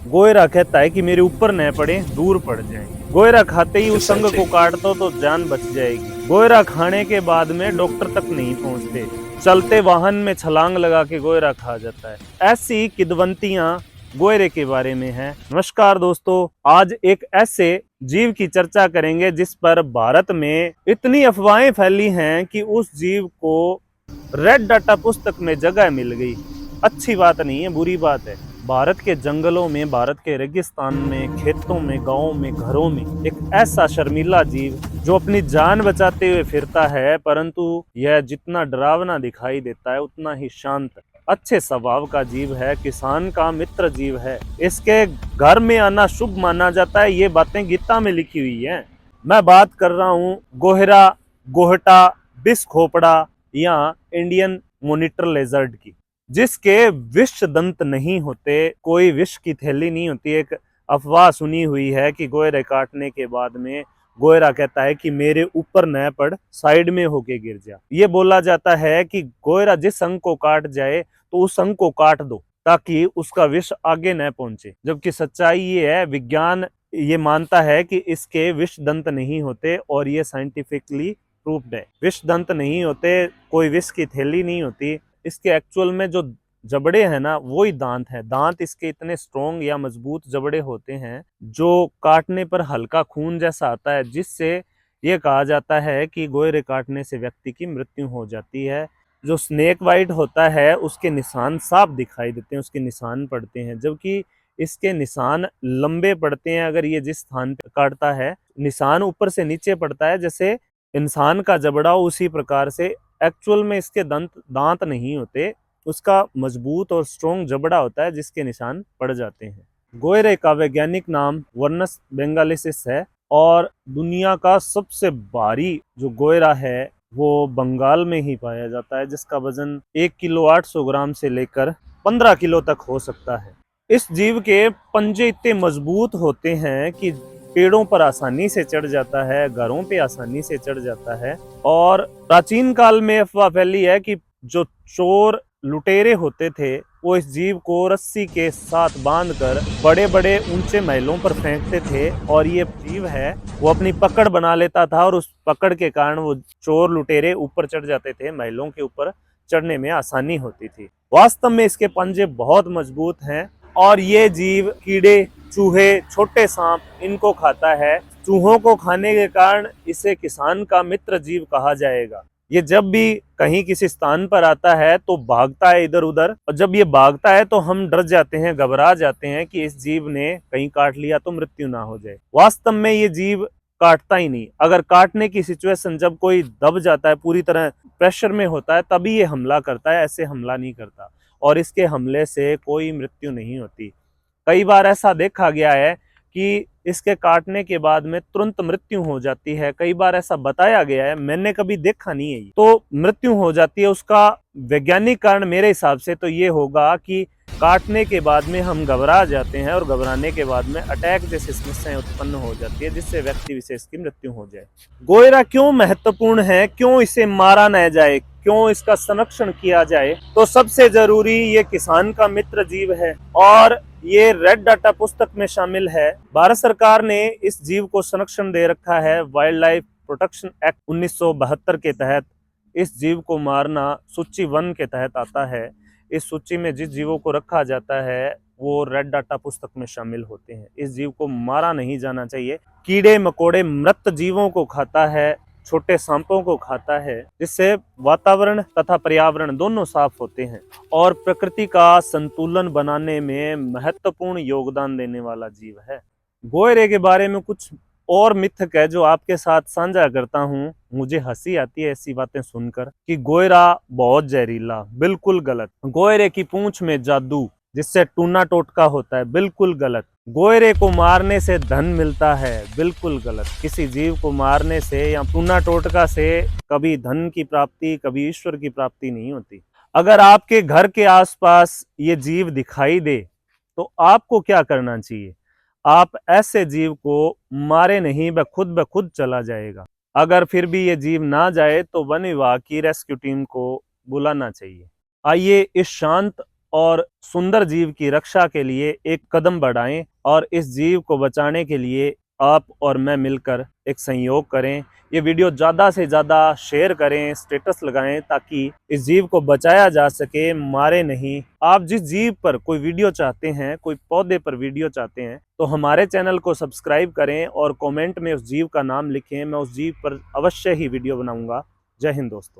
गोयरा कहता है कि मेरे ऊपर न पड़े, दूर पड़ जाए। गोयरा खाते ही उस संग को काट दो तो जान बच जाएगी। गोयरा खाने के बाद में डॉक्टर तक नहीं पहुंचते, चलते वाहन में छलांग लगा के गोयरा खा जाता है। ऐसी किदवंतियां गोयरे के बारे में है। नमस्कार दोस्तों, आज एक ऐसे जीव की चर्चा करेंगे जिस पर भारत में इतनी अफवाहें फैली हैं कि उस जीव को रेड डाटा पुस्तक में जगह मिल गई। अच्छी बात नहीं है, बुरी बात है। भारत के जंगलों में, भारत के रेगिस्तान में, खेतों में, गांवों में, घरों में एक ऐसा शर्मीला जीव जो अपनी जान बचाते हुए फिरता है, परंतु यह जितना डरावना दिखाई देता है उतना ही शांत, अच्छे स्वभाव का जीव है, किसान का मित्र जीव है। इसके घर में आना शुभ माना जाता है, ये बातें गीता में लिखी हुई हैं। मैं बात कर रहा हूँ गोहरा, गोहटा, बिस खोपड़ा या इंडियन मॉनिटर लेजर्ड की, जिसके विष दंत नहीं होते, कोई विष की थैली नहीं होती। एक अफवाह सुनी हुई है कि गोयरे काटने के बाद में गोयरा कहता है कि मेरे ऊपर न पड़, साइड में होके गिर जा। ये बोला जाता है कि गोयरा जिस अंग को काट जाए तो उस अंग को काट दो ताकि उसका विष आगे न पहुंचे, जबकि सच्चाई ये है, विज्ञान ये मानता है कि इसके विष दंत नहीं होते और ये साइंटिफिकली प्रूव्ड है। विष दंत नहीं होते, कोई विष की थैली नहीं होती। इसके एक्चुअल में जो जबड़े हैं ना, वो ही दांत है। दांत इसके इतने स्ट्रॉन्ग या मजबूत जबड़े होते हैं जो काटने पर हल्का खून जैसा आता है, जिससे ये कहा जाता है कि गोयरे काटने से व्यक्ति की मृत्यु हो जाती है। जो स्नेक बाइट होता है उसके निशान साफ दिखाई देते हैं, उसके निशान पड़ते हैं, जबकि इसके निशान लंबे पड़ते हैं। अगर ये जिस स्थान पर काटता है, निशान ऊपर से नीचे पड़ता है, जैसे इंसान का जबड़ा, उसी प्रकार से एक्चुअल में इसके दांत नहीं होते, उसका मजबूत और स्ट्रॉन्ग जबड़ा होता है जिसके निशान पड़ जाते हैं। गोयरे का वैज्ञानिक नाम वर्नस बेंगालिसिस है और दुनिया का सबसे भारी जो गोयरा है वो बंगाल में ही पाया जाता है, जिसका वजन 1 किलो 800 ग्राम से लेकर 15 किलो तक हो सकता है। इस जीव के पंजे इतने मजबूत होते हैं कि पेड़ों पर आसानी से चढ़ जाता है, घरों पे आसानी से चढ़ जाता है। और प्राचीन काल में अफवाह फैली है कि जो चोर लुटेरे होते थे वो इस जीव को रस्सी के साथ बांधकर बड़े बड़े ऊंचे महलों पर फेंकते थे, और ये जीव है वो अपनी पकड़ बना लेता था और उस पकड़ के कारण वो चोर लुटेरे ऊपर चढ़ जाते थे, महलों के ऊपर चढ़ने में आसानी होती थी। वास्तव में इसके पंजे बहुत मजबूत हैं और ये जीव कीड़े, चूहे, छोटे सांप इनको खाता है। चूहों को खाने के कारण इसे किसान का मित्र जीव कहा जाएगा। ये जब भी कहीं किसी स्थान पर आता है तो भागता है इधर उधर, और जब ये भागता है तो हम डर जाते हैं, घबरा जाते हैं कि इस जीव ने कहीं काट लिया तो मृत्यु ना हो जाए। वास्तव में ये जीव काटता ही नहीं। अगर काटने की सिचुएशन, जब कोई दब जाता है, पूरी तरह प्रेशर में होता है, तभी ये हमला करता है, ऐसे हमला नहीं करता। और इसके हमले से कोई मृत्यु नहीं होती। कई बार ऐसा देखा गया है कि इसके काटने के बाद में तुरंत मृत्यु हो जाती है। कई बार ऐसा बताया गया है, मैंने कभी देखा नहीं है। तो मृत्यु हो जाती है, उसका वैज्ञानिक कारण मेरे हिसाब से तो ये होगा कि काटने के बाद में हम घबरा जाते हैं और घबराने के बाद में अटैक जैसी समस्याएं उत्पन्न हो जाती है, जिससे व्यक्ति विशेष की मृत्यु हो जाए। गोयरा क्यों महत्वपूर्ण है, क्यों इसे मारा न जाए, क्यों इसका संरक्षण किया जाए? तो सबसे जरूरी, ये किसान का मित्र जीव है और ये रेड डाटा पुस्तक में शामिल है। भारत सरकार ने इस जीव को संरक्षण दे रखा है। वाइल्ड लाइफ प्रोटेक्शन एक्ट 1972 के तहत इस जीव को मारना सूची 1 के तहत आता है। इस सूची में जिस जीवों को रखा जाता है वो रेड डाटा पुस्तक में शामिल होते हैं। इस जीव को मारा नहीं जाना चाहिए। कीड़े मकोड़े, मृत जीवों को खाता है, छोटे सांपों को खाता है, जिससे वातावरण तथा पर्यावरण दोनों साफ होते हैं और प्रकृति का संतुलन बनाने में महत्वपूर्ण योगदान देने वाला जीव है। गोयरे के बारे में कुछ और मिथक है जो आपके साथ साझा करता हूँ। मुझे हंसी आती है ऐसी बातें सुनकर कि गोयरा बहुत जहरीला, बिल्कुल गलत। गोयरे की पूंछ में जादू जिससे टूना टोटका होता है, बिल्कुल गलत। गोयरे को मारने से धन मिलता है, बिल्कुल गलत। किसी जीव को मारने से या टूना टोटका से कभी धन की प्राप्ति, कभी ईश्वर की प्राप्ति नहीं होती। अगर आपके घर के आसपास ये जीव दिखाई दे तो आपको क्या करना चाहिए? आप ऐसे जीव को मारे नहीं, वह खुद ब खुद चला जाएगा। अगर फिर भी ये जीव ना जाए तो वन विभाग की रेस्क्यू टीम को बुलाना चाहिए। आइए इस शांत और सुंदर जीव की रक्षा के लिए एक कदम बढ़ाएं और इस जीव को बचाने के लिए आप और मैं मिलकर एक सहयोग करें। ये वीडियो ज़्यादा से ज़्यादा शेयर करें, स्टेटस लगाएं ताकि इस जीव को बचाया जा सके, मारे नहीं। आप जिस जीव पर कोई वीडियो चाहते हैं, कोई पौधे पर वीडियो चाहते हैं, तो हमारे चैनल को सब्सक्राइब करें और कमेंट में उस जीव का नाम लिखें। मैं उस जीव पर अवश्य ही वीडियो बनाऊंगा। जय हिंद दोस्तों।